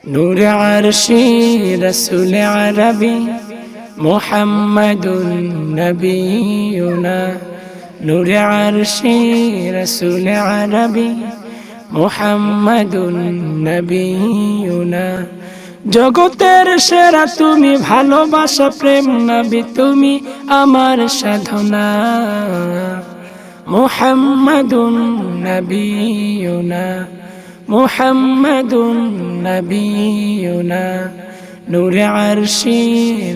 নূর আরশি রসুল আরবি মুহাম্মাদুন নবিয়ুনা। নূর আরশি রসুল আরবি মুহাম্মাদুন নবিয়ুনা। জগতের সেরা তুমি, ভালোবাসা প্রেম নবী তুমি আমার সাধনা। মুহাম্মাদুন নবিয়ুনা, মুহাম্মাদুন নবিয়ুনা। নূর আরশি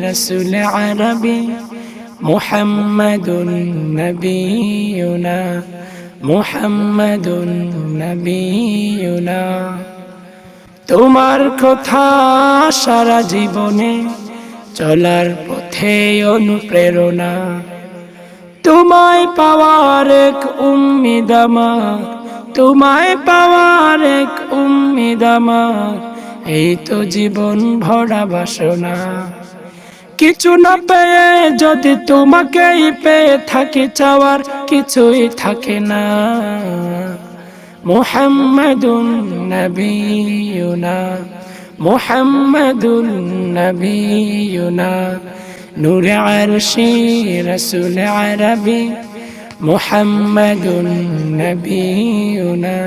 রসুল আরবি মুহাম্মাদুন নবিয়ুনা, মুহাম্মাদুন নবিয়ুনা। তোমার কথা সারা জীবনে চলার পথে অনুপ্রেরণা। তোমায় পাওয়ার এক উম্মিদ আমার, তোমায় পাওয়ার এক উম্মিদ আমার। এই তো জীবন ভরা বাসনা। কিছু না পেয়ে যদি তোমাকেই পেয়ে থাকি, চাওয়ার কিছুই থাকে না। মুহাম্মাদুন নবিয়ুনা, মুহাম্মাদুন নবিয়ুনা। নূর আরশি রসুল আরবি মুহাম্মাদুন নবিয়ুনা,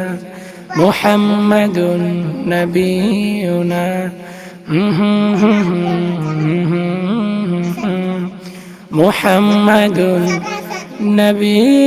মুহাম্মাদুন নবিয়ুনা। মুহাম্মাদুন নবিয়ুনা।